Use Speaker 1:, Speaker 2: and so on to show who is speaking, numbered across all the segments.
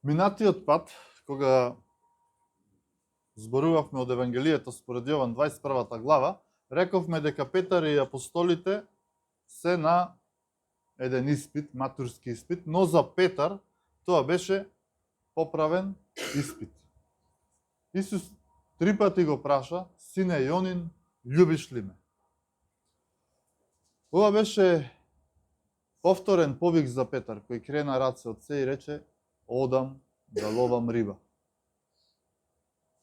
Speaker 1: Минатиот пат, кога зборувавме од Евангелието според Јован 21 глава, рековме дека Петар и апостолите се на еден испит, матурски испит, но за Петар тоа беше поправен испит. Исус 3 пати го праша: Сине Јонин, љубиш ли ме? Ова беше повторен повик за Петар, кој крена раце од се и рече: одам да ловам риба.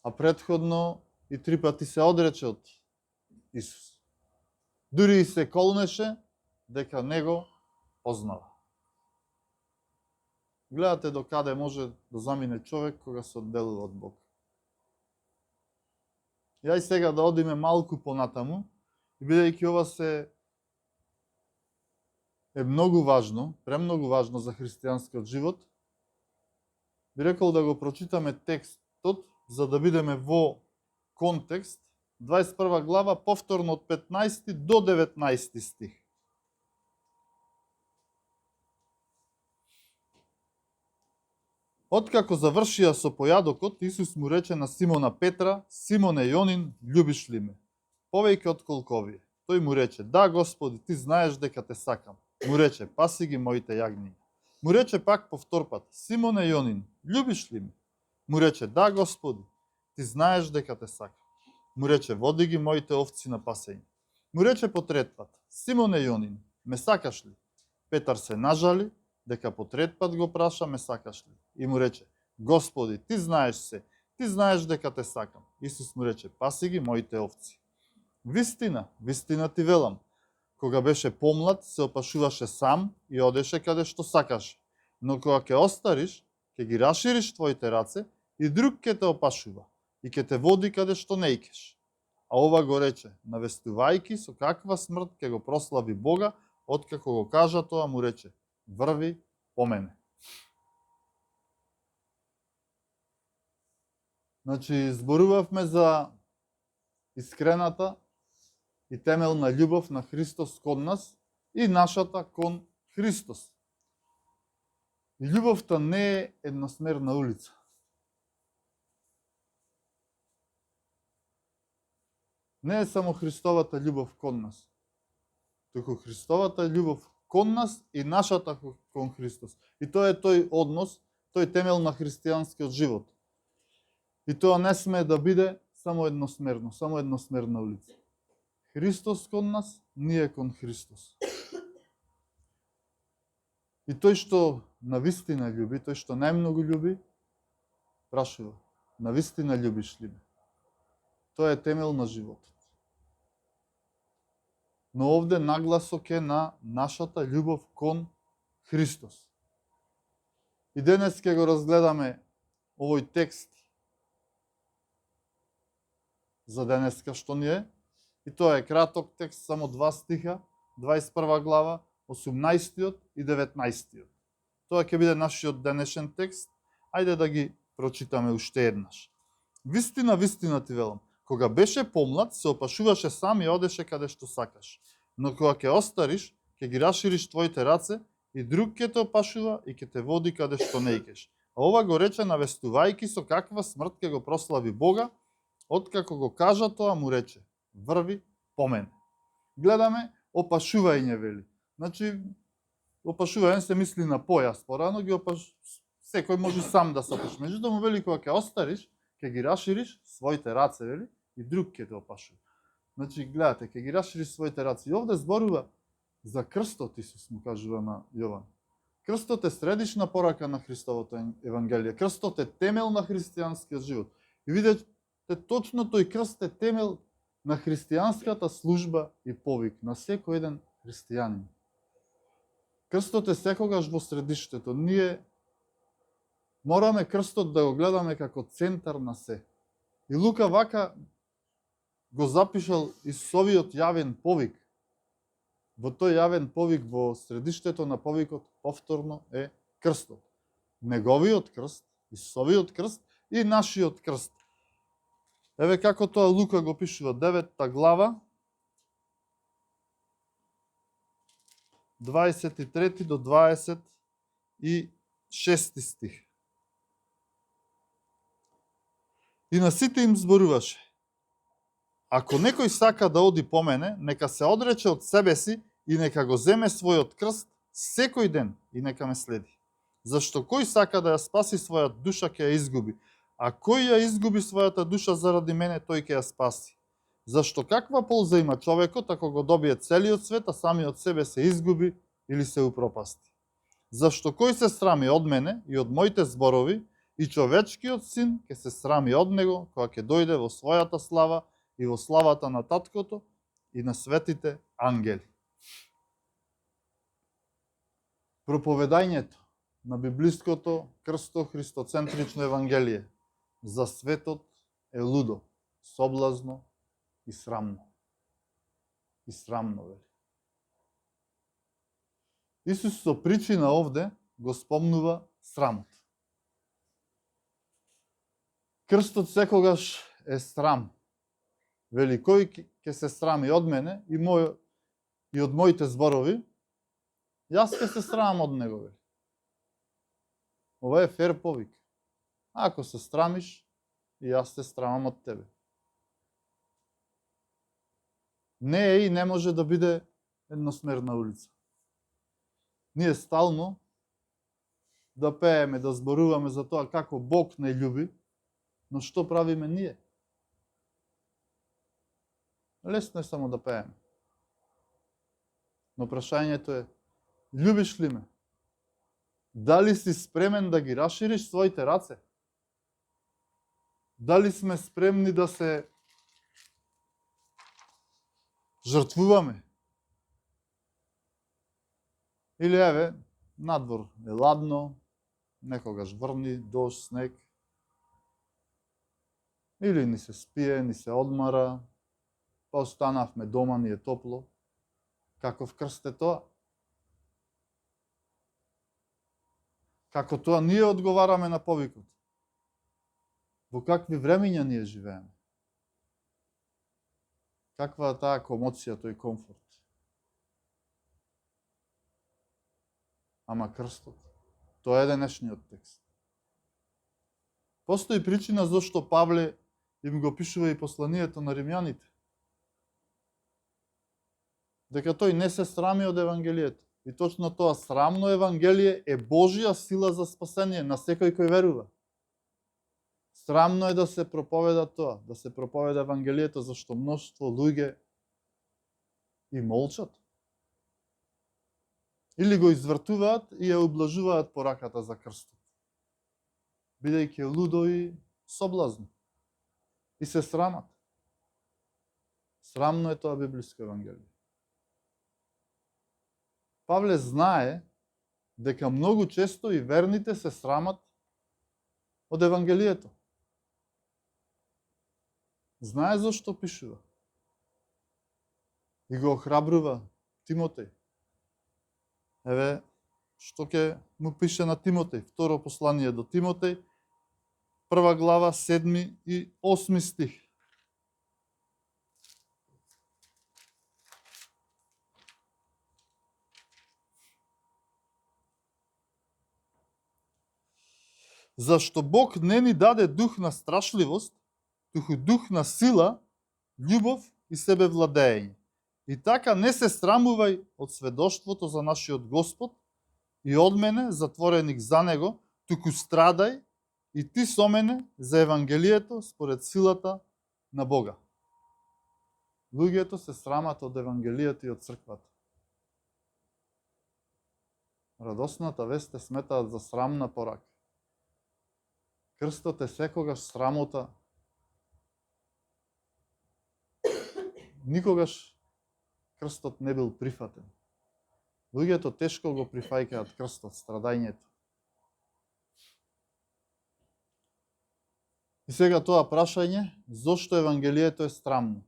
Speaker 1: А претходно и 3 пати се одрече од Исус. Дури и се колнеше дека него познава. Гледате до каде може да замине човек кога се одделува од Бог. Јај сега да одиме малку понатаму, бидејќи ова е многу важно, премногу важно за христијанскиот живот, би рекол да го прочитаме текстот, за да бидеме во контекст, 21 глава, повторно од 15 до 19 стих. Откако завршија со појадокот, Исус му рече на Симона Петра: Симоне Јонин, љубиш ли ме? Повеќе отколку овие. Тој му рече: Да, Господи, ти знаеш дека те сакам. Му рече: паси ги моите јагниња. Му рече пак по втор пат: Симоне Јонин, љубиш ли ме? Му рече: Да, Господи, ти знаеш дека те сакам. Му рече: води ги моите овци на пасење. Му рече по трет пат: Симоне Јонин, ме сакаш ли? Петар се нажали дека по трет пат го праша: ме сакаш ли? И му рече: Господи, ти знаеш се, ти знаеш дека те сакам. Исус му рече: паси ги моите овци. Вистина, вистина ти велам, кога беше помлад, се опашуваше сам и одеше каде што сакаше. Но кога ќе остариш, ќе ги расшириш твоите раце и друг ќе те опашува и ќе те води каде што не икеш. А ова го рече, навестувајки со каква смрт ќе го прослави Бога, откако го кажа тоа, му рече: врви по мене. Значи, зборувавме за искрената и темелна љубов на Христос кон нас и нашата кон Христос. И љубовта не е едносмерна улица. Не е само Христовата љубов кон нас, туку Христовата љубов кон нас и нашата кон Христос. И тоа е тој однос, тој темел на христијанскиот живот. И тоа не сме да биде само едносмерно, само едносмерна улица. Христос кон нас, ние кон Христос. И тој што навистина љуби, тој што најмногу љуби, прашува: навистина љубиш ли ме? Тоа е темел на животот. Но овде нагласок е на нашата љубов кон Христос. И денес ќе го разгледаме овој текст за денеска што ни е. И тоа е краток текст, само 2 стиха, 21 глава, 18 и 19. Тоа ќе биде нашиот денешен текст. Ајде да ги прочитаме уште еднаш. Вистина, вистина ти велам, кога беше помлад, се опашуваше сам и одеше каде што сакаш. Но кога ќе остариш, ќе ги расшириш твоите раце и друг ќе те опашува и ќе те води каде што не икеш. А ова го рече навестувајки со каква смрт ќе го прослави Бога, откако го кажа тоа, му рече: врви по мене. Гледаме опашување, вели. Значи, опашување се мисли на појас, порано ги секој може сам да се опашува. Меѓутоа, вели, кога ќе остариш, ќе ги расшириш своите раце, вели, и друг ќе те опашува. Значи, гледате, ќе ги расшириш своите раце. И овде зборува за крстот, Исус му кажува на Јован. Крстот е средишна порака на Христовото Евангелие. Крстот е темел на христијанскиот живот. И видите, точно тој крст е темел на христијанската служба и повик на секој еден христијанин. Крстот е секогаш во средиштето. Ние мораме крстот да го гледаме како центар на се. И Лука вака го запишал Исусовиот јавен повик. Во тој јавен повик, во средиштето на повикот, повторно е крстот. Неговиот крст, Исусовиот крст и нашиот крст. Еве како тоа Лука го пишува, 9 глава, 23 до 26 стих. И на сите им зборуваше: ако некој сака да оди по мене, нека се одрече од себе си и нека го земе својот крст секој ден и нека ме следи. Зашто кој сака да ја спаси својата душа, ќе ја изгуби, а кој ја изгуби својата душа заради мене, тој ќе ја спаси. Зашто каква полза има човекот ако го добие целиот свет, а самиот себе се изгуби или се упропасти? Зашто кој се срами од мене и од моите зборови, и човечкиот син ќе се срами од него, кога ќе дојде во својата слава и во славата на Таткото и на светите ангели. Проповедањето на библиското крсто христоцентрично евангелие за светот е лудо, соблазно и срамно. И срамно, вели. Исус со причина овде го спомнува срамот. Крстот секогаш е срам. Вели, кој ќе се срами од мене и од моите зборови, јас ќе се срамам од него, вели. Ова е фер повик. Ако се срамиш, и јас се срамам од тебе. Не е и не може да биде едносмерна улица. Ние стално да пееме, да зборуваме за тоа како Бог не љуби, но што правиме ние? Лесно е само да пееме. Но прашањето е, љубиш ли ме? Дали си спремен да ги расшириш своите раце? Дали сме спремни да се жртвуваме? Или еве, надвор е ладно, некогаш врни, дожд, снег. Или ни се спие, ни се одмара, па останавме дома, ни е топло. Каков крст е тоа? Како тоа ние одговараме на повикот? Во какви времења ние живееме? Каква е таа комоција, тој комфорт? Ама крстот, тоа е денешниот текст. Постои причина зашто Павле им го пишува и посланието на римјаните. Дека тој не се срами од Евангелието. И точно тоа срамно Евангелие е Божја сила за спасение на секој кој верува. Срамно е да се проповеда тоа, да се проповеда Евангелието, зашто мноштво луѓе и молчат. Или го извртуваат и ја ублажуваат пораката за крстот. Бидејќи е лудо и соблазно. И се срамат. Срамно е тоа библиско Евангелие. Павле знае дека многу често и верните се срамат од Евангелието. Знае зашто пишува. И го охрабрува Тимотеј. Еве, што ќе му пише на Тимотеј, второ послание до Тимотеј, 1 глава, 7 и 8 стих. Зашто Бог не ни даде дух на страшливост, туху дух на сила, љубов и себевладење. И така не се срамувај од сведоштвото за нашиот Господ и од мене, затвореник за него, туку страдај и ти со мене за Евангелието според силата на Бога. Луѓето се срамат од Евангелието и од црквата. Радосната вест е сметаат за срамна порака. Крстот е секогаш срамота. Никогаш крстот не бил прифатен. Луѓето тешко го прифаќаат крстот, страдањето. И сега тоа прашање, зошто Евангелието е срамно?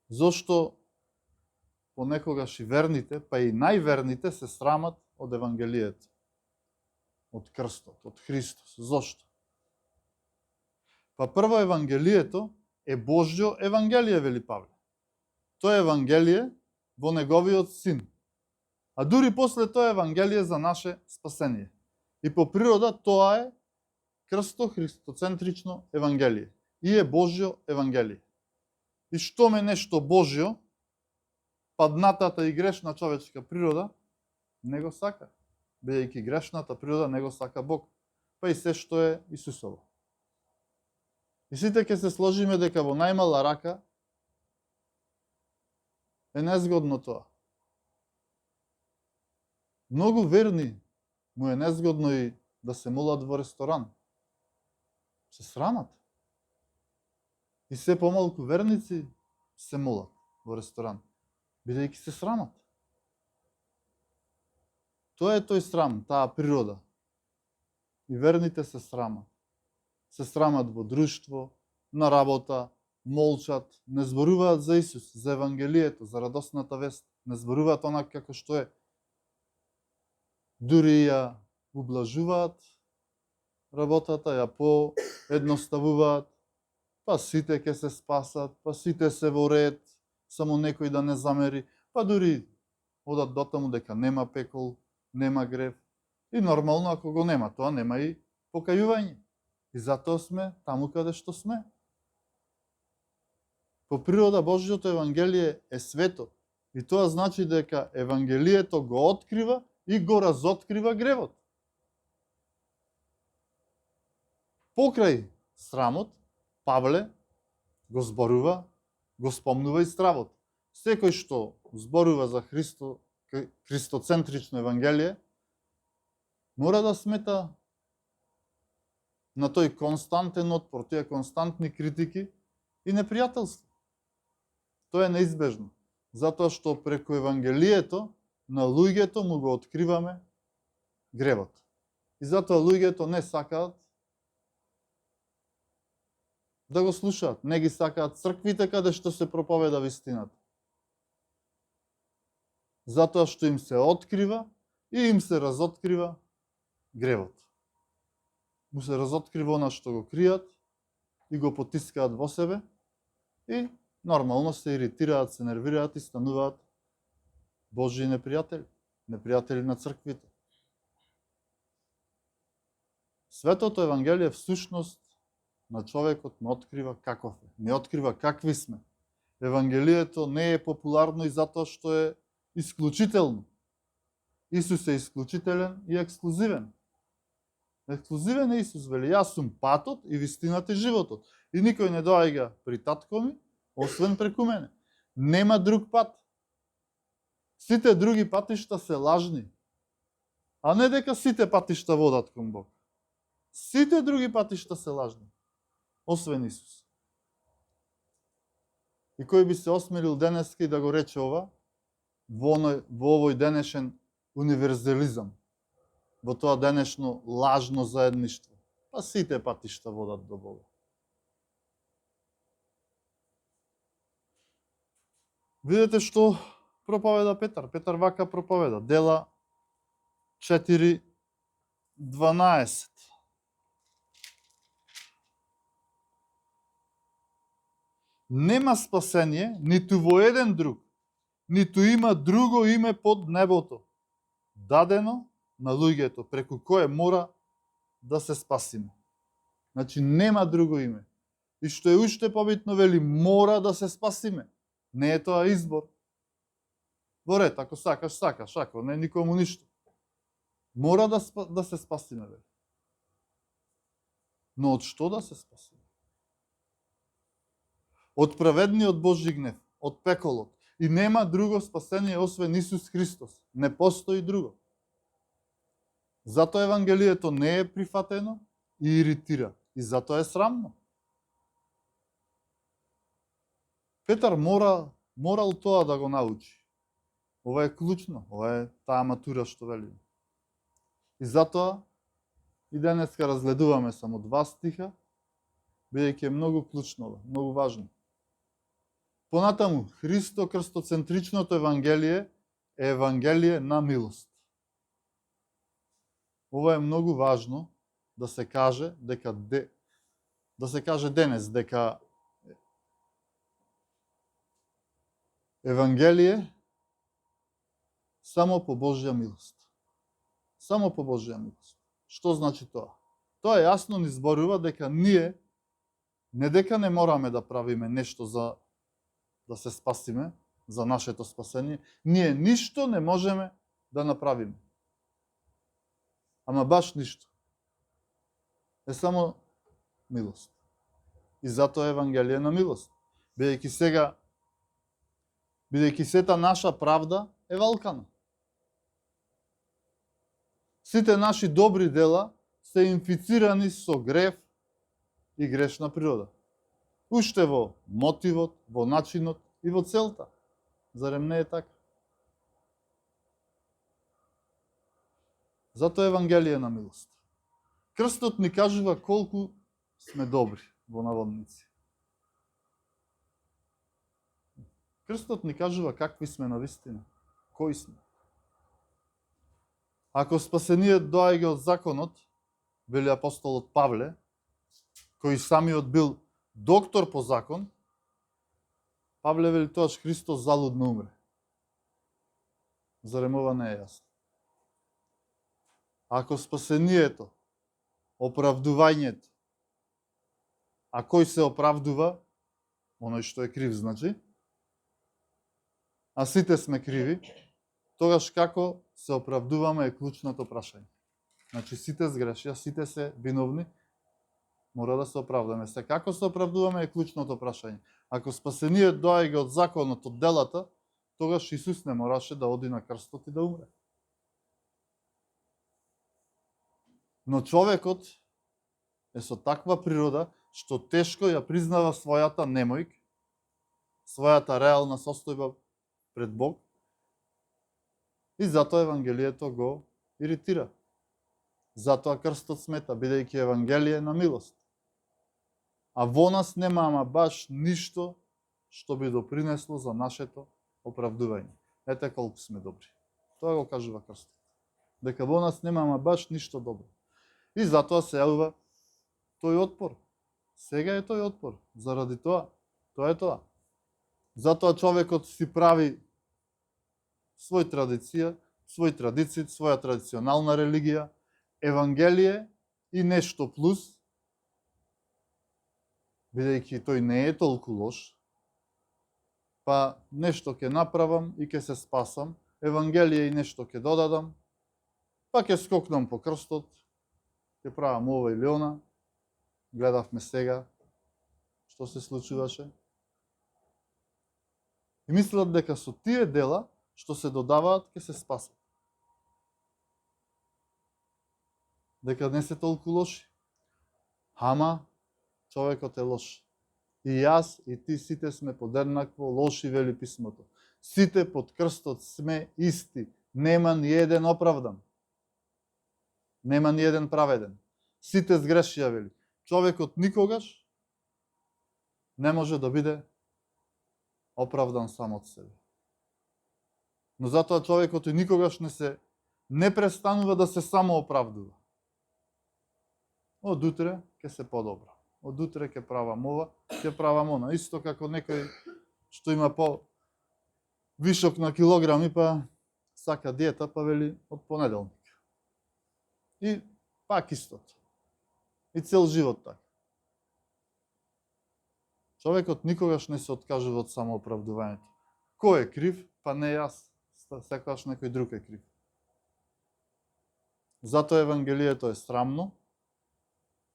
Speaker 1: Зошто понекогаш и верните, па и најверните се срамат од Евангелието? Од крстот, од Христос. Зошто? Па прво Евангелието е Божјо Евангелие, вели Павле. Тоа е Евангелие во неговиот син. А дури после тоа е Евангелие за наше спасение. И по природа тоа е крсто христоцентрично евангелие. И е Божјо евангелие. И што ме нешто Божјо, паднатата и грешна човечка природа не го сака. Бидејќи грешната природа не го сака Бог. Па и се што е Исусово. И сите ќе се сложиме дека во најмала рака е незгодно тоа. Многу верни му е незгодно и да се молат во ресторан. Се срамат. И се помалку верници се молат во ресторан, бидејќи се срамат. Тоа е тој срам, таа природа. И верните се срамат. Се срамат во друштво, на работа, молчат, не зборуваат за Исус, за Евангелието, за радосната вест. Не зборуваат онака како што е. Дури ја ублажуваат работата, ја поедноставуваат, па сите ќе се спасат, па сите се во ред, само некој да не замери, па дури одат до таму дека нема пекол, нема грев. И нормално, ако го нема тоа, нема и покајување. И затоа сме таму каде што сме. По природа Божјото Евангелие е свето. И тоа значи дека Евангелието го открива и го разоткрива гревот. Покрај срамот, Павле го зборува, го спомнува и стравот. Секој што зборува за христоцентрично Евангелие, мора да смета на тој константен отпор, тие константни критики и непријателство. Тоа е неизбежно, затоа што преку Евангелието на луѓето му го откриваме гревот. И затоа луѓето не сакаат да го слушаат, не ги сакаат црквите каде што се проповеда вистината. Затоа што им се открива и им се разоткрива гревот. Му се разоткрива она што го кријат и го потискаат во себе и нормално се иритираат, се нервираат и стануваат Божји непријатели, непријатели на црквите. Светото Евангелие всушност на човекот не открива каков е, не открива какви сме. Евангелието не е популарно и затоа што е исклучително. Исус е исклучителен и ексклузивен. Ексклузивен е Исус, вели, јас сум патот и вистината и животот. И никој не доаѓа при татко ми, освен преку мене. Нема друг пат. Сите други патишта се лажни. А не дека сите патишта водат кон Бог. Сите други патишта се лажни. Освен Исус. И кој би се осмелил денеска и да го рече ова, во овој денешен универзализам, во тоа денешно лажно заедништво. Па сите патишта водат до Бога. Видете што проповеда Петар. Петар вака проповеда. Дела 4:12. Нема спасение ниту во еден друг, ниту има друго име под небото, дадено на луѓето, преку кое мора да се спасиме. Значи, нема друго име. И што е уште побитно, вели, мора да се спасиме. Не е тоа избор. Во ред, ако сакаш, сакаш, ако не, никому ништо. Мора да се спасиме, вели. Но од што да се спасиме? Од праведниот Божји гнев, од пеколот. И нема друго спасение освен Исус Христос. Не постои друго. Затоа Евангелието не е прифатено и иритира. И затоа е срамно. Петар морал тоа да го научи. Ова е клучно, ова е таа матура што вели. И затоа и денеска разгледуваме само 2 стиха, бидејќи е многу клучно, многу важно. Понатаму, христокрстоцентричното Евангелие е Евангелие на милост. Ова е многу важно да се каже денес дека Евангелие само по Божја милост. Само по Божја милост. Што значи тоа? Тоа јасно ни зборува дека ние не дека не мораме да правиме нешто за да се спасиме, за нашето спасение, ние ништо не можеме да направиме. Ама баш ништо. Е само милост. И затоа Евангелие на милост. Бидејќи сета наша правда е валкана. Сите наши добри дела се инфицирани со грев и грешна природа. Уште во мотивот, во начинот и во целта. Зарем не е така? Затоа Евангелие на милост. Крстот ни кажува колку сме добри, во наводници. Крстот ни кажува какви сме на вистина, кои сме. Ако спасението доаѓа од законот, вели апостолот Павле, кој самиот бил доктор по закон, Павле вели тоаш Христос залудно умре. Зарем ова не е јасно? Ако спасението, оправдувањето, а кој се оправдува? Оној што е крив, значи. А сите сме криви, тогаш како се оправдуваме е клучното прашање. Значи сите сгрешија, сите се виновни, мора да се оправдаме. Се како се оправдуваме е клучното прашање. Ако спасението доаѓа од законот, од делата, тогаш Исус не мораше да оди на крстот и да умре. Но човекот е со таква природа, што тешко ја признава својата немојк, својата реална состојба пред Бог, и затоа Евангелието го иритира. Затоа крстот смета, бидејќи Евангелие на милост. А во нас нема ама баш ништо што би допринесло за нашето оправдување. Ете колку сме добри. Тоа го кажува крстот. Дека во нас нема ама баш ништо добро. И затоа се јавува тој отпор. Сега е тој отпор. Заради тоа. Тоа е тоа. Затоа човекот си прави своја традиција, своја традиционална религија, Евангелие и нешто плюс, бидејќи тој не е толку лош, па нешто ќе направам и ќе се спасам, Евангелие и нешто ќе додадам, па ќе скокнам по крстот, ќе правам ова или она, гледавме сега што се случуваше. И мислат дека со тие дела што се додаваат ќе се спасат. Дека не се толку лоши. Ама човекот е лош. И јас и ти сите сме подеднакво лоши, вели писмото. Сите под крстот сме исти. Нема ни еден оправдан. Нема ни еден праведен. Сите сгрешија, вели. Човекот никогаш не може да биде оправдан сам од себе. Но затоа човекот и никогаш не престанува да се самооправдува. Од утре ќе се подобра. Од утре ќе правам ова, ќе правам она. Исто како некој што има вишок на килограми, па сака диета, па вели од понеделник. И пак истото. И цел живот така. Човекот никогаш не се откажува од самооправдувањето. Кој е крив? Па не јас. Секогаш некој друг е крив. Затоа Евангелието е срамно,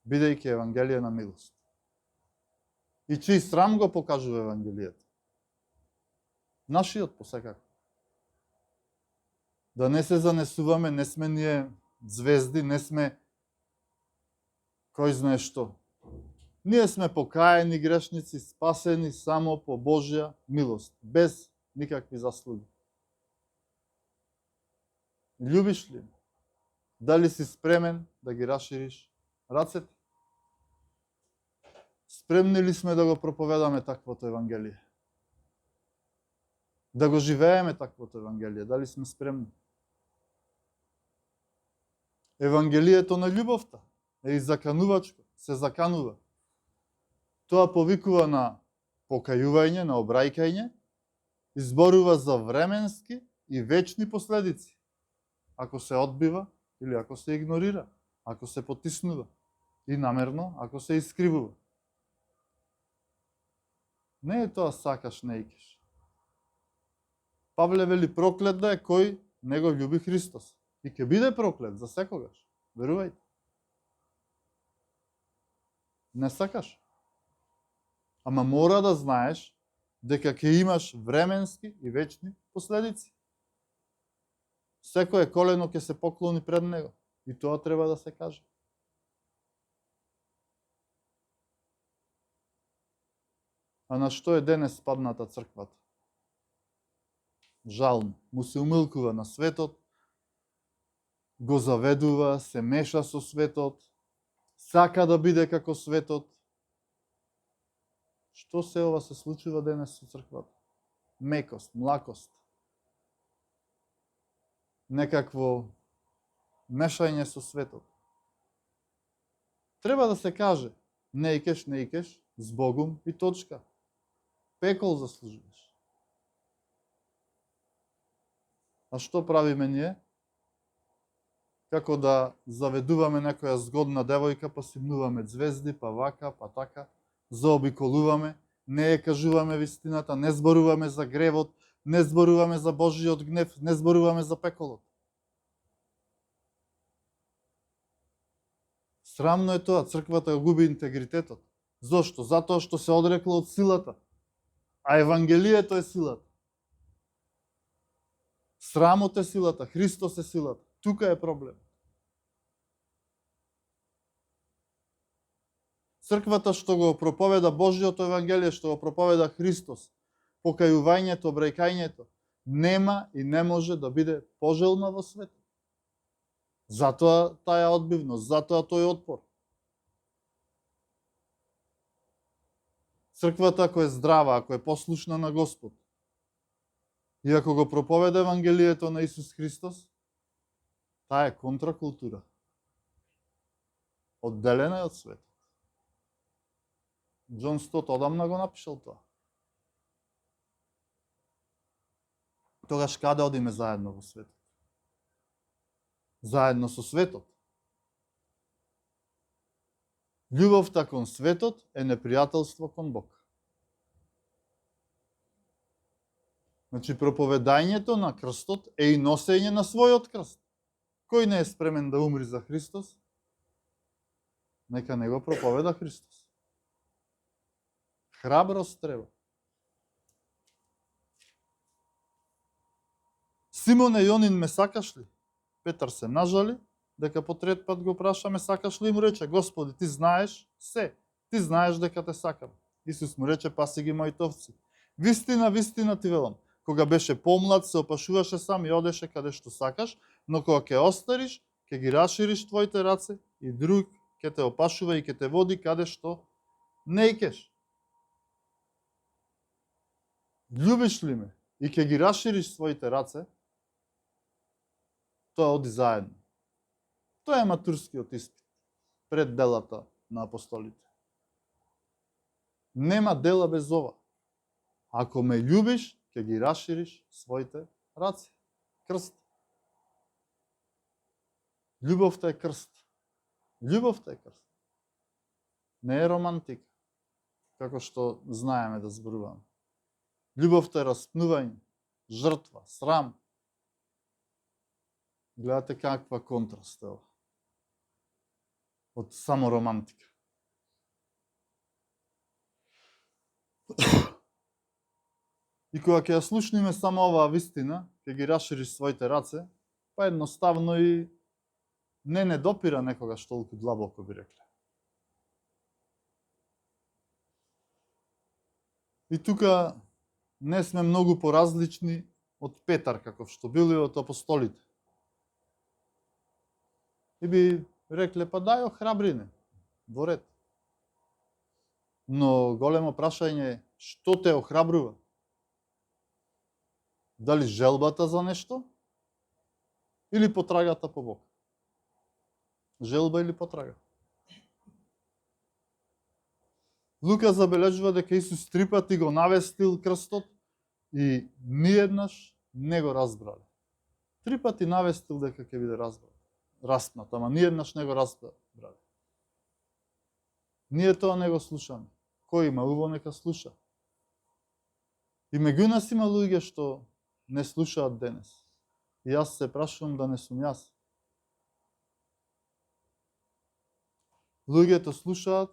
Speaker 1: бидејќи е Евангелие на милост. И чиј срам го покажува Евангелието? Нашиот посекако. Да не се занесуваме, не сме ние звезди, не сме кој знае што. Ние сме покаени грешници, спасени само по Божја милост, без никакви заслуги. Љубиш ли? Дали си спремен да ги расшириш рацете? Спремни ли сме да го проповедаме таквото Евангелие? Да го живееме таквото Евангелие? Дали сме спремни? Евангелието на љубовта е и заканувачко, се заканува. Тоа повикува на покајување, на обрајкање, изборува за временски и вечни последици, ако се одбива или ако се игнорира, ако се потиснува. и намерно, ако се искривува. Не е тоа сакаш, не икеш. Павле вели проклет да е кој не го љуби Христос. И ќе биде проклет за секогаш. Верувајте. Не сакаш. Ама мора да знаеш дека ќе имаш временски и вечни последици. Секое колено ќе се поклони пред него. И тоа треба да се каже. А на што е денес падната црквата? Жално. Му се умилкува на светот, го заведува, се меша со светот, сака да биде како светот. Што се ова се случува денес со црквата? Мекост, млакост. Некакво мешање со светот. Треба да се каже, не икеш, збогум и точка. Пекол заслужуваш. А што правиме ние? Како да заведуваме некоја згодна девојка, па симнуваме звезди, па вака, па така, заобиколуваме, не ја кажуваме вистината, не зборуваме за гревот, не зборуваме за Божиот гнев, не зборуваме за пеколот. Срамно е тоа, црквата го губи интегритетот. Зошто? Затоа што се одрекла од силата. А Евангелието е силата. Срамот е силата, Христос е силата. Тука е проблем. Црквата што го проповеда Божиото Евангелие, што го проповеда Христос, покајувањето, обрајкањето, нема и не може да биде пожелна во светот. Затоа таа одбивност, затоа тој отпор. Црквата, ако е здрава, ако е послушна на Господ, и ако го проповеда Евангелието на Исус Христос, таа е контракултура. Одделена е од светот. Џон Стот одамна го напишал тоа. Тогаш каде одиме заедно во светот? Заедно со светот. Љубовта кон светот е непријателство кон Бог. Значи, проповедањето на крстот е и носење на својот крст. Кој не е спремен да умри за Христос, нека не го проповеда Христос. Храброст треба. Симоне Јонин, ме сакаш ли? Петар се нажали, дека по трет пат го праша, ме сакаш ли? И му рече, Господи, ти знаеш се. Ти знаеш дека те сакам. Исус му рече, паси ги моите овци. Вистина, вистина ти велам. Кога беше помлад, се опашуваше сам и одеше каде што сакаш, но кога ќе остариш, ќе ги расшириш твоите раце и друг ќе те опашува и ќе те води каде што не икеш. Љубиш ли ме и ќе ги расшириш своите раце, тоа оди заедно. Тоа е матурскиот испит пред делата на апостолите. Нема дела без ова. Ако ме љубиш, ќе ги расшириш своите раце. Крст. Љубовта е крст. Љубовта е крст. Не е романтика, како што знаеме да зборуваме. Љубовта е распнување, жртва, срам. Гледате каква контраст е ова. Од само романтика. И кога ќе ја слушниме само оваа вистина, ќе ги расшириш своите раце, па едноставно и не допира некогаш толку длабоко, би рекле. И тука не сме многу поразлични од Петар, каков што бил и од апостолите. И би рекле, па дај охрабрине, во ред. Но големо прашање е, што те охрабрува? Дали желбата за нешто? Или потрагата по Бог? Желба или потрага? Лука забележува дека Исус 3 пати го навестил крстот и ниеднаш не го разбрале. 3 пати навестил дека ќе биде распнат, ама ниеднаш не го разбрале. Ние тоа не го слушаме. Кој има уво, нека слуша. И меѓу нас има луѓе што не слушаат денес. И јас се прашувам да не сум јас. Луѓето слушаат,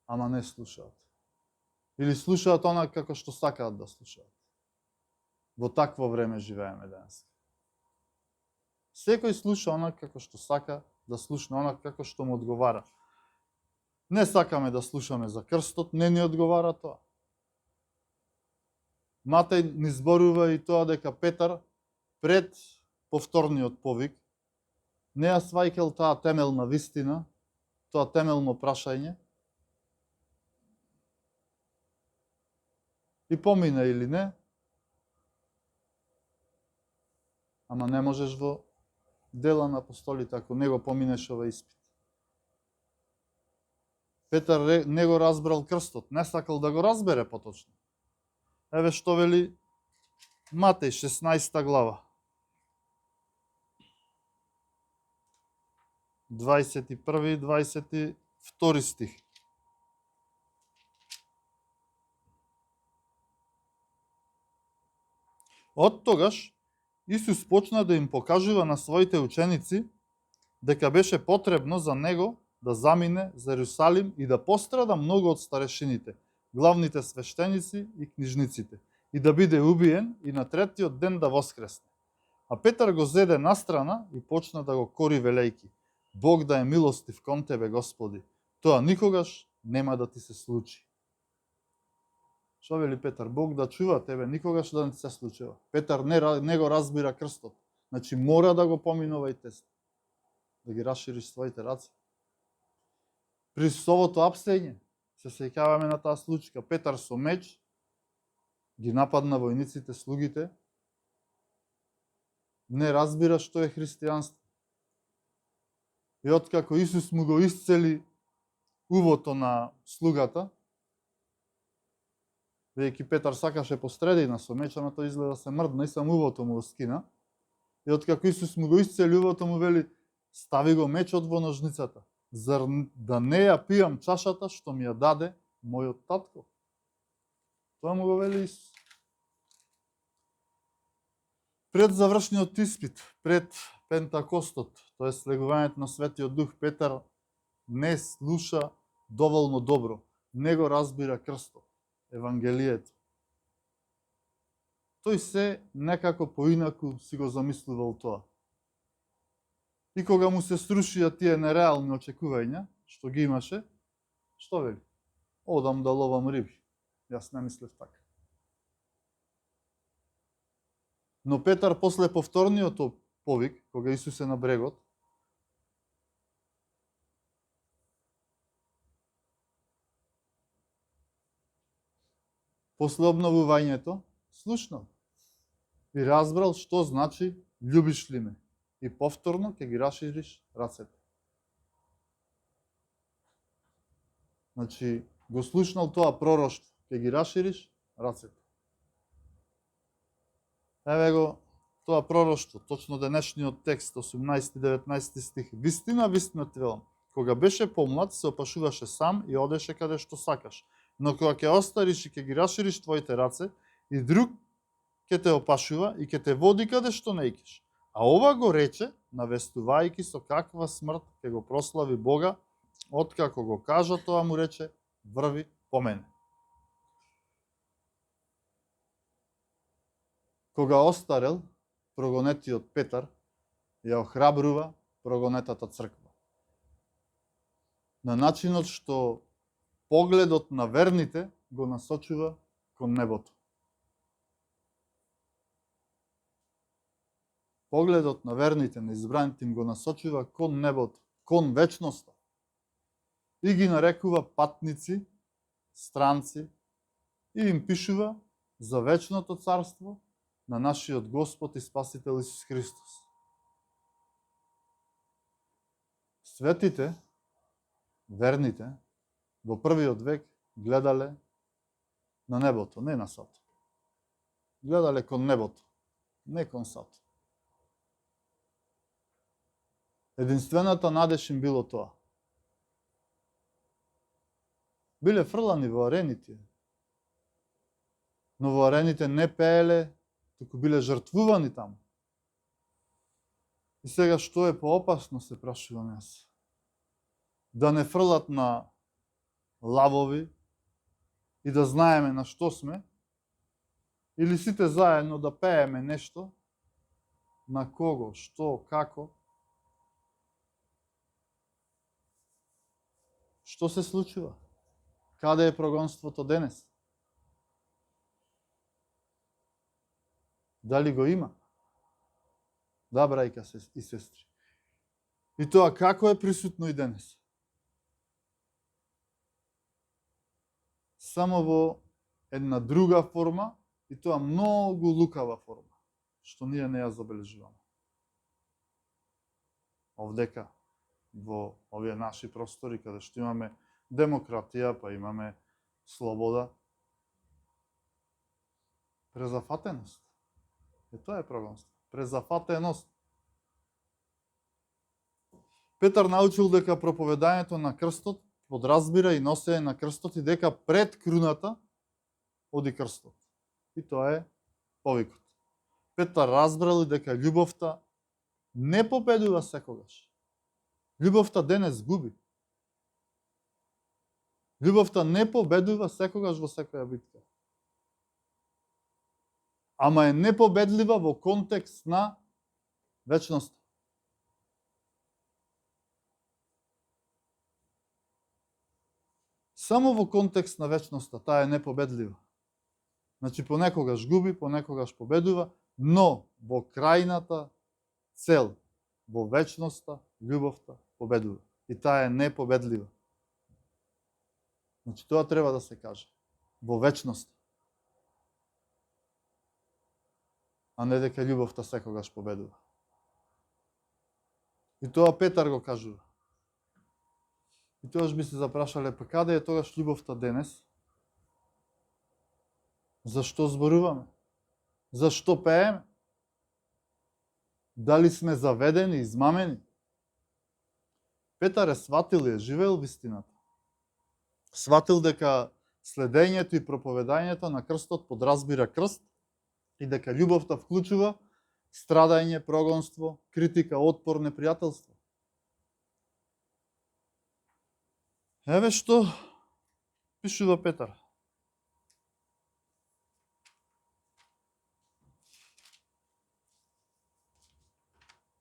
Speaker 1: ама не слушаат. Или слушаат она како што сакаат да слушаат. Во такво време живееме денес. Секој слуша она како што сака да слушне, она како што му одговара. Не сакаме да слушаме за крстот, не ни одговара тоа. Матеј ни зборува и тоа дека Петар пред повторниот повик не ја сваќал таа темелна вистина, тоа темелно прашање, и помина или не, ама не можеш во Дела на апостолите ако не го поминеш овој испит. Петар не го разбрал крстот, не сакал да го разбере поточно. Еве што вели Матеј 16 глава. 21 и 22 стих. Од тогаш Исус почна да им покажува на своите ученици дека беше потребно за него да замине за Ерусалим и да пострада многу од старешините, главните свештеници и книжниците, и да биде убиен и на третиот ден да воскресне. А Петар го зеде настрана и почна да го кори велејки: Бог да е милостив кон тебе, Господи, тоа никогаш нема да ти се случи. Што вели Петар? Бог да чува тебе, никогаш да не се случува. Петар не го разбира крстот. Значи мора да го поминува и тест. Да ги расшириш своите раце. При Исусовото апсење се сеќаваме на таа случка. Петар со меч ги нападна војниците, слугите. Не разбира што е христијанство. И откако Исус му го исцели увото на слугата, веќе Петар сакаше постредина со меч, ама тој изгледа се мрдна и само увото му го скина. И откако Исус му го исцели увото, му вели: стави го мечот во ножницата, зар да не ја пијам чашата што ми ја даде мојот татко. Тоа му го вели Исус. Пред завршниот испит, пред Пентакостот, тоа е слегувањето на Светиот Дух, Петар не слуша доволно добро, не го разбира крстот, Евангелието. Тој се некако поинаку си го замислувал тоа. И кога му се срушија тие нереални очекувања, што ги имаше, што вели? Одам да ловам риби. Јас не мислев така. Но Петар после повторниот повик, кога Исус е на брегот, после обновувањето, слушнал и разбрал што значи љубиш ли ме, и повторно ќе ги расшириш рацете. Значи, го слушнал тоа пророштво, ќе ги расшириш рацете. Еве го тоа пророштво, точно денешниот текст, 18-19 стих. Вистина, вистина ти велам, кога беше помлад, се опашуваше сам и одеше каде што сакаш. Но кога ќе остариш и ќе ги расшириш твоите раце, и друг ќе те опашува и ќе те води каде што не икеш. А ова го рече, навестувајќи со каква смрт ќе го прослави Бога, откако го кажа тоа му рече: врви по мене. Кога остарел, прогонетиот Петар ја охрабрува прогонетата црква. На начинот што погледот на верните го насочува кон небото. Погледот на верните, на избраните им го насочува кон небото, кон вечноста. И ги нарекува патници, странци, и им пишува за вечното царство на нашиот Господ и Спасител Исус Христос. Светите, верните, во првиот век гледале на небото, не на сато. Гледале кон небото, не кон сато. Единствената надеж им било тоа, биле фрлани во арените. Но во арените не пееле, туку биле жртвувани таму. И сега што е поопасно, се прашувам јас? Да не фрлат на лавови и да знаеме на што сме, или сите заедно да пееме нешто, на кого, што, како. Што се случува? Каде е прогонството денес? Дали го има? Да, брајка и сестри. И тоа како е присутно и денес? Само во една друга форма, и тоа многу лукава форма, што ние не ја забележуваме. Овдека, во овие наши простори, каде што имаме демократија, па имаме слобода, презафатеност. И тоа е прогонство. Презафатеност. Петар научил дека проповедањето на крстот подразбира и носење на крстот и дека пред круната оди крстот. И тоа е повикот. Петар разбрал дека љубовта не победува секогаш. Љубовта денес губи. Љубовта не победува секогаш во секоја битка. Ама е непобедлива во контекст на вечноста. Само во контекст на вечноста таа е непобедлива. Значи понекогаш губи, понекогаш победува, но во крајната цел, во вечноста, љубовта победува. И таа е непобедлива. Значи тоа треба да се каже. Во вечноста. А не дека љубовта секогаш победува. И тоа Петар го кажува. И тогаш би се запрашале, па каде е тогаш љубовта денес? Зашто зборуваме? Зашто пееме? Дали сме заведени, измамени? Петар е сватил и е живеел вистината. Сватил дека следењето и проповедањето на крстот подразбира крст и дека љубовта вклучува страдање, прогонство, критика, отпор, непријателство. Еве што пишува Петар.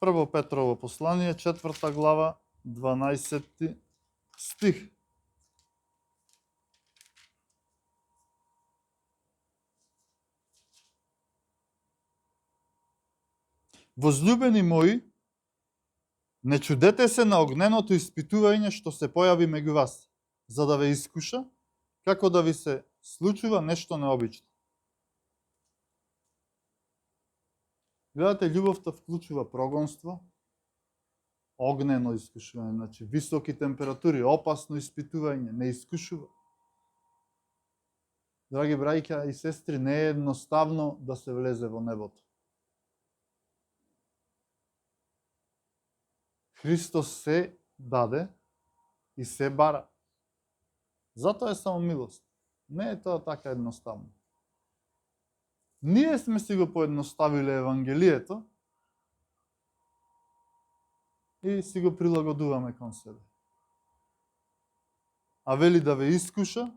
Speaker 1: Прво Петрово послание, 4 глава, 12 стих. Возлюбени мои, не чудете се на огненото испитување што се појави меѓу вас, за да ве искуша, како да ви се случува нешто необично. Гледате, љубовта вклучува прогонство, огнено искушување, значи високи температури, опасно испитување, не искушува. Драги браќа и сестри, не е едноставно да се влезе во небото. Христос се даде и се бара. Затоа е само милост. Не е тоа така едноставно. Ние сме си го поедноставиле Евангелието и си го прилагодуваме кон себе. А вели да ве искуша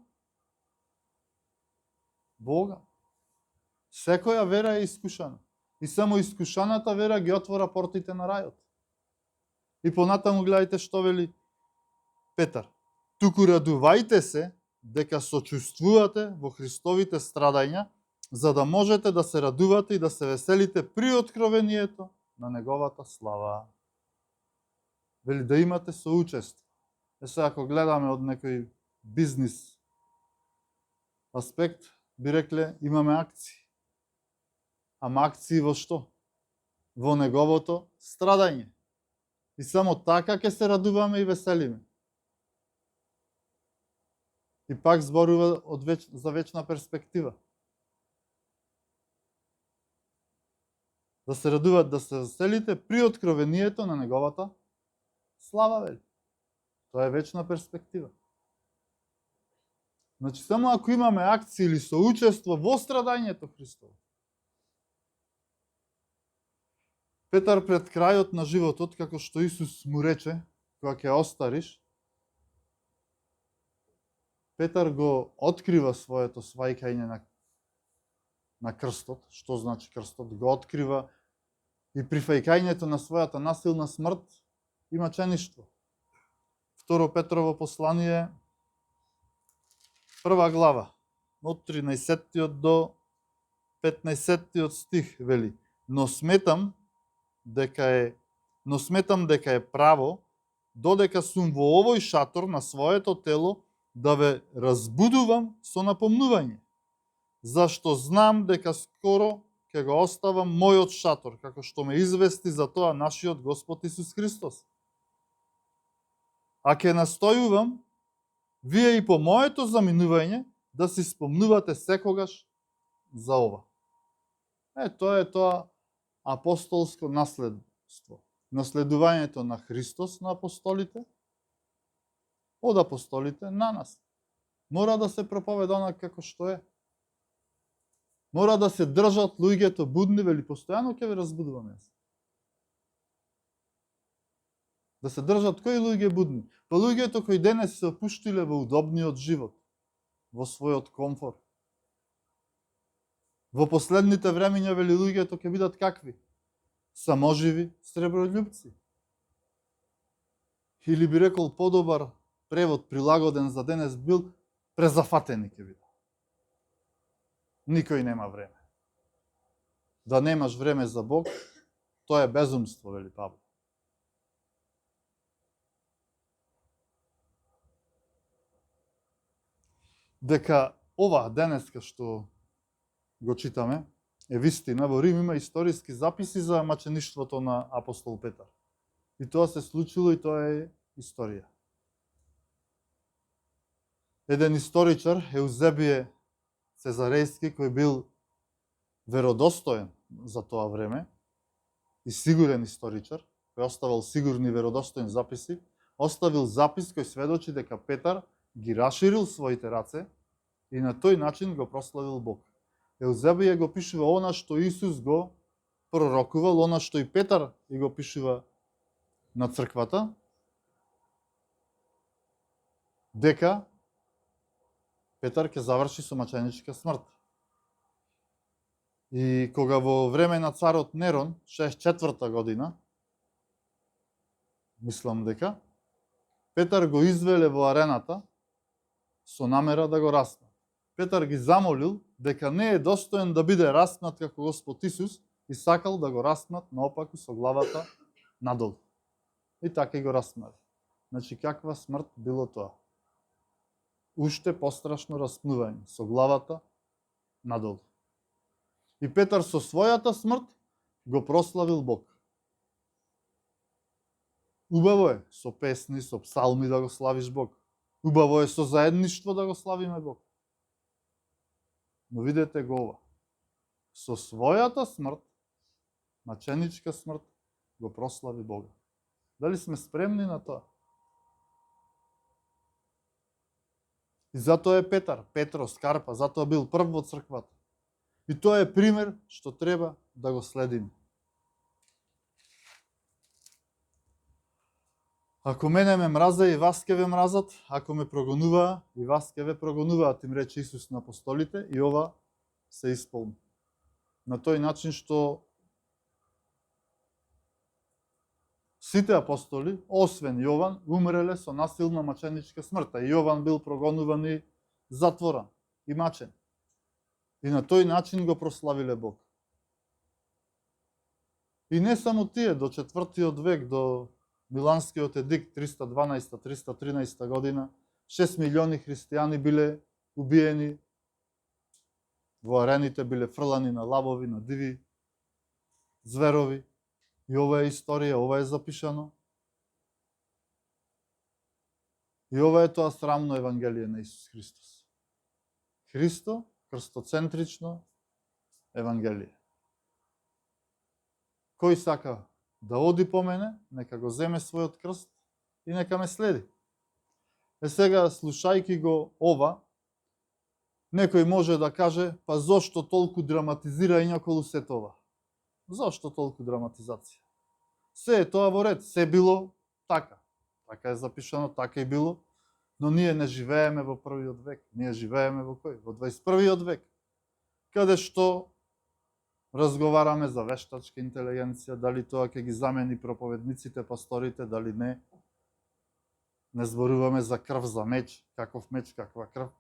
Speaker 1: Бога. Секоја вера е искушана. И само искушаната вера ги отвора портите на рајот. И понатаму гледайте што вели Петар. Туку радувајте се дека сочувствувате во Христовите страдања, за да можете да се радувате и да се веселите при откровението на неговата слава. Вели да имате соучество. Сега ако гледаме од некој бизнис аспект, би рекле имаме акции. Ама акции во што? Во неговото страдање. И само така ќе се радуваме и веселиме. И пак зборува за вечна перспектива. Да се радуват, да се веселите при откровението на неговата слава, вели. Тоа е вечна перспектива. Значи, само ако имаме акција или соучество во страдањето Христово. Петар пред крајот на животот, како што Исус му рече, кога ќе остариш, Петар го открива своето свајкање на крстот. Што значи крстот? Го открива и прифајкањето на својата насилна смрт и мачеништво. Второ Петрово послание, 1 глава, од 13 до 15 стих вели: Но сметам дека е право, додека сум во овој шатор на своето тело, да ве разбудувам со напомнување, зашто знам дека скоро ќе го оставам мојот шатор, како што ме извести за тоа нашиот Господ Исус Христос. А ќе настојувам, вие и по моето заминување, да си спомнувате секогаш за ова. Тоа е тоа апостолско наследство. Наследувањето на Христос на апостолите, од апостолите на нас. Мора да се проповеда онака како што е. Мора да се држат луѓето будни, вели постојано ќе ве разбудуваме. Да се држат кои луѓе будни? Па луѓето кои денес се опуштиле во удобниот живот, во својот комфор. Во последните времења, вели, луѓето ќе бидат какви? Саможиви сребролюбци. Или би рекол подобар превод прилагоден за денес бил презафатени ќе биде. Никој нема време. Да немаш време за Бог, тоа е безумство, вели Павле. Дека ова денеска што го читаме е вистина, во Рим има историски записи за мачеништвото на апостол Петар. И тоа се случило и тоа е историја. Еден историчар, Еузебие Цезарејски, кој бил веродостоен за тоа време и сигурен историчар, кој оставил сигурни веродостоен записи, оставил запис кој сведочи дека Петар ги раширил своите раце и на тој начин го прославил Бог. Еузебие го пишува она што Исус го пророкувал, она што и Петар и го пишува на црквата, дека Петар ќе заврши со маченичка смрт. И кога во време на царот Нерон, 64-та година, мислам дека, Петар го извеле во арената со намера да го распнат. Петар ги замолил дека не е достоен да биде распнат како Господ Исус и сакал да го распнат наопаку со главата надолу. И така го распнали. Значи, каква смрт било тоа? Уште пострашно распнување, со главата надолу. И Петар со својата смрт го прославил Бог. Убаво е со песни, со псалми да го славиш Бог. Убаво е со заедништво да го славиме Бог. Но видете го ова. Со својата смрт, маченичка смрт, го прослави Бога. Дали сме спремни на тоа? И затоа е Петар, Петро, Скарпа, затоа бил прв во црквата. И тоа е пример што треба да го следиме. Ако мене ме мраза и вас ке ве мразат, ако ме прогонуваа и вас ке ве прогонуваат, им рече Исус на апостолите, и ова се исполни. На тој начин што сите апостоли, освен Јован, умреле со насилна маченичка смрт. И Јован бил прогонуван и затворен и мачен. И на тој начин го прославиле Бог. И не само тие, до 4-тиот век, до Миланскиот едикт 312-313 година, 6 милиони христијани биле убиени, во арените биле фрлани на лавови, на диви зверови. И ова е историја, ова е запишано. И ова е тоа срамно Евангелие на Исус Христос. Христо, крстоцентрично Евангелие. Кој сака да оди по мене, нека го земе својот крст и нека ме следи. Сега, слушајки го ова, Некој може да каже, па зошто толку драматизирање околу се това? Зошто толку драматизација? Се е тоа во ред, се било така. Така е запишано, така и било, но ние не живееме во првиот век. Ние живееме во кој? Во 21. век. Каде што разговараме за вештачка интелигенција, дали тоа ќе ги замени проповедниците, пасторите, дали не. Не зборуваме за крв, за меч, каков меч, каква крв.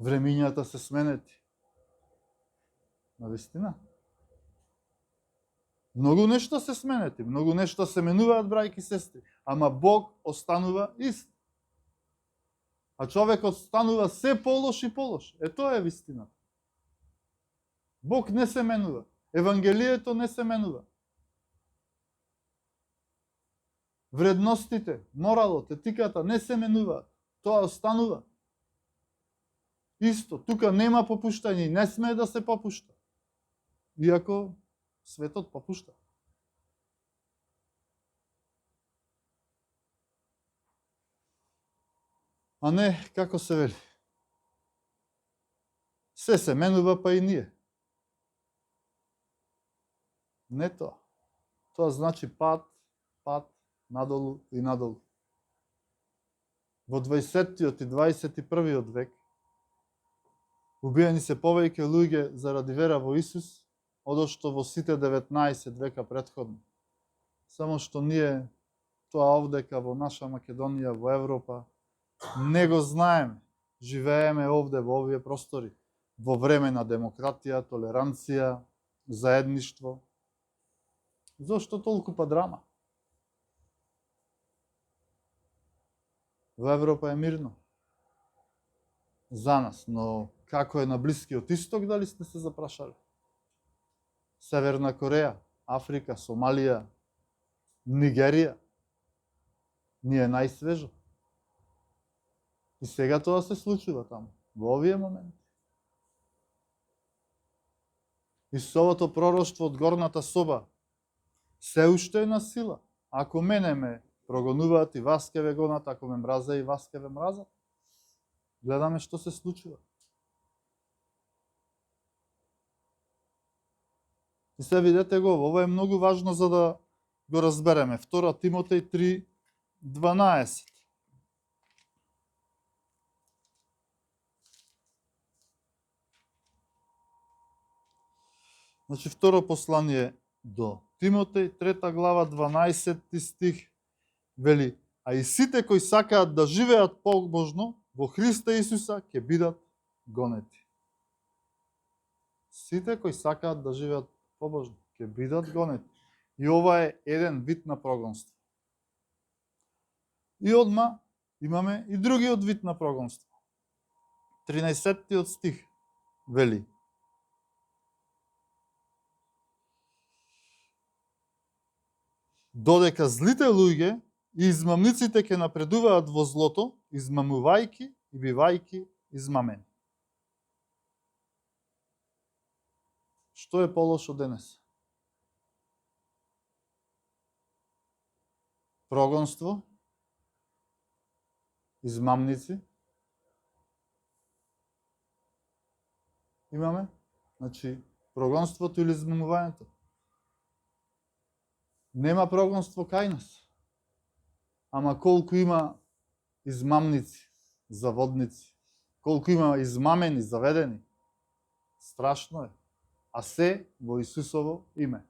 Speaker 1: Времињата се сменети. Навистина. Многу нешта се сменети, многу нешта се менуваат, брајки и сестри, ама Бог останува ист. А човекот станува се полош и полош. Тоа е вистината. Бог не се менува. Евангелието не се менува. Вредностите, моралот, етиката не се менуваат. Тоа останува. Исто, тука нема попуштање и не смее да се попушта. Иако светот попушта. А не, како се вели. Се менува, па и ние. Не тоа. Тоа значи пат, надолу и надолу. Во 20-тиот и 21-иот век убиени се повеќе луѓе заради вера во Исус, одошто во сите 19 века претходно. Само што ние тоа овдека во наша Македонија, во Европа, не го знаеме. Живееме овде во овие простори, во време на демократија, толеранција, заедништво. Зошто толку па драма? Во Европа е мирно. За нас, но како е на Блискиот Исток, дали сте се запрашали? Северна Кореја, Африка, Сомалија, Нигерија. Ние најсвежо. И сега тоа се случува таму, во овие моменти. Исусовото пророштво од горната соба се уште е на сила. Ако мене ме прогонуваат и вас ке ве гонат, ако ме мраза и вас ке ве мразат. Гледаме што се случува. И се видете го, ова е многу важно за да го разбереме. 2 Тимотеј 3:12. Значи, второ послание до Тимотеј, 3 глава, 12 стих, вели, а и сите кои сакаат да живеат побожно во Христа Исуса ќе бидат гонети. Сите кои сакаат да живеат побожно ќе бидат гонети. И ова е еден вид на прогонство. И одма имаме и другиот вид на прогонство. 13 стих вели, додека злите луѓе и измамниците ќе напредуваат во злото, измамувајки и бивајки измамени. Што е полошо денес? Прогонство, измамници. Имаме, значи, прогонството или измамувањето. Нема прогонство кај нас. Ама колку има измамници, заводници, колку има измамени, заведени. Страшно е. А се во Исусово име.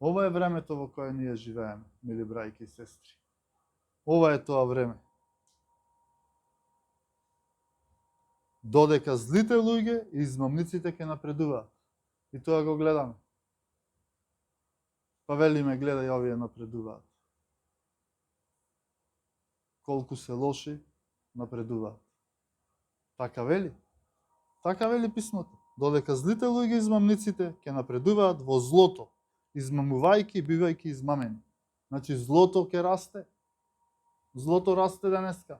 Speaker 1: Ова е времето во кое ние живееме, мили брајки и сестри. Ова е тоа време. Додека злите луѓе и измамниците ќе напредуваат. И тоа го гледаме. Па велиме, гледај, овие напредуваат. Колку се лоши, напредуваат. Така вели? Така вели писмото. Додека злите луѓе и измамниците ќе напредуваат во злото, измамувајки и бивајки измамени. Значи, злото ќе расте. Злото расте денеска.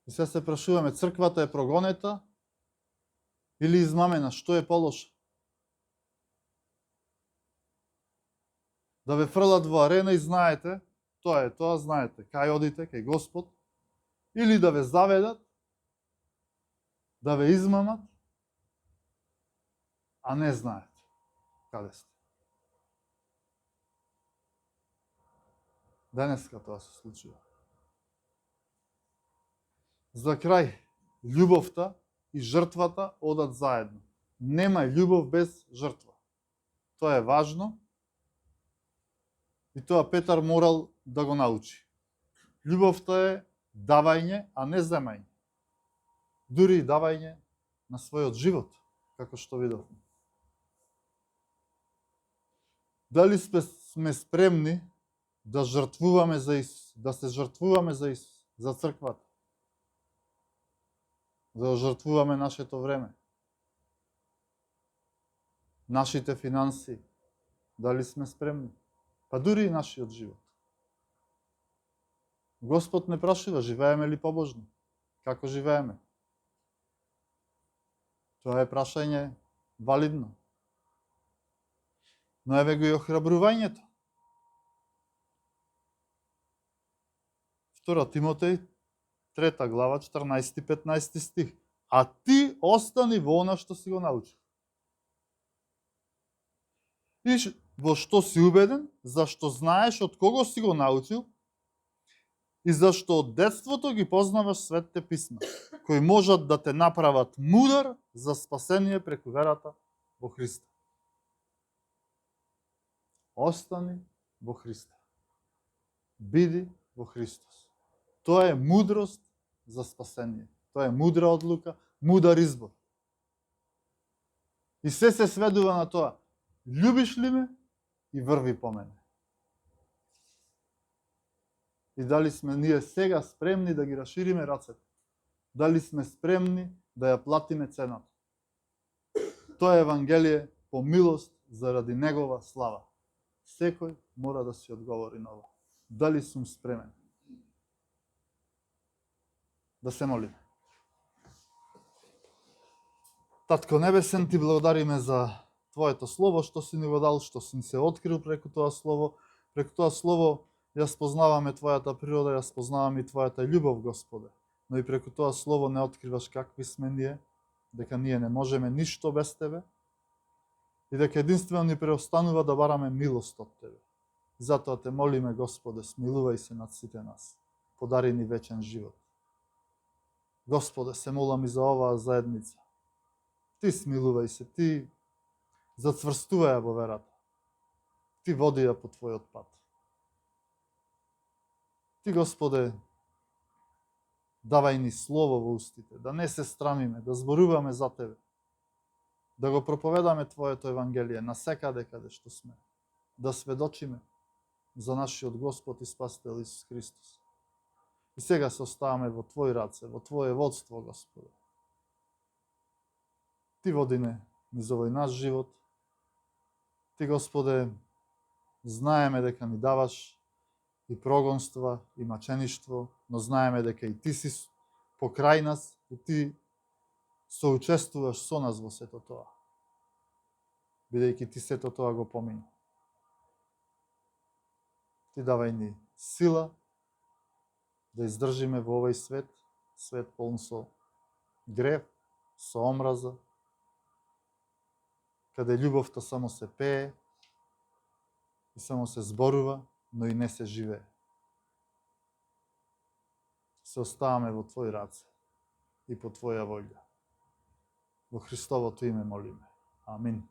Speaker 1: И сега се прашуваме, црквата е прогонета или измамена? Што е полошо? Да ве фрлат во арена и знаете, тоа знаете, кај одите, кај Господ, или да ве заведат, да ве измамат, а не знаете каде сте. Денеска тоа се случува. За крај, љубовта и жртвата одат заедно. Нема љубов без жртва. Тоа е важно и тоа Петар морал да го научи. Љубовта е давање, а не земање. Дури и давање на својот живот, како што видовме. Дали сме спремни да жртвуваме за Исус, да се жртвуваме за Исус, за црквата? Да жртвуваме нашето време, нашите финанси, дали сме спремни? Па дури и нашиот живот. Господ не прашува, живееме ли побожно? Како живееме? Тоа е прашање валидно. Но еве го и охрабрувањето. 2 Тимотеј, 3 глава, 14-15 стих. А ти остани во она што си го научил. И во што си убеден, зашто знаеш од кого си го научил и зашто од детството ги познаваш светите писма, кои можат да те направат мудар за спасение преку верата во Христа. Остани во Христа. Биди во Христос. Тоа е мудрост за спасение. Тоа е мудра одлука, мудар избор. И се сведува на тоа. Љубиш ли ме и врви по мене. И дали сме ние сега спремни да ги расшириме рацете? Дали сме спремни да ја платиме цената? Тоа е Евангелие по милост заради Негова слава. Секој мора да си одговори на ова. Дали сум спремен? Да се молиме. Татко Небесен, ти благодариме за Твоето Слово, што си ни го дал, што си ни се открил преку тоа Слово. Преку тоа Слово ја спознаваме Твојата природа, ја спознаваме и Твојата љубов, Господе. Но и преку тоа Слово не откриваш какви сме ние, дека ние не можеме ништо без Тебе и дека единствено ни преостанува да бараме милост од Тебе. Затоа те молиме, Господе, смилувај се над сите нас. Подари ни вечен живот. Господе, се молам и за оваа заедница. Ти смилувај се, ти зацврстувај ја во верата. Ти води ја по Твојот пат. Ти, Господе, давај ни слово во устите, да не се страмиме, да зборуваме за Тебе, да го проповедаме Твоето Евангелие насекаде каде што сме, да сведочиме за нашиот Господ и Спасител Исус Христос. И сега се оставаме во Твои раце, во Твое водство, Господе. Ти води не низ овој наш живот. Ти, Господе, знаеме дека ни даваш и прогонства, и мачеништво, но знаеме дека и Ти си покрај нас, и Ти соучествуваш со нас во сето тоа. Бидејќи Ти сето тоа го помина. Ти давај ни сила да издржиме во овој свет, свет полн со грев, со омраза, каде љубовта само се пее и само се зборува, но и не се живее. Се оставаме во Твои раце и по Твоја волја. Во Христовото име молиме. Амин.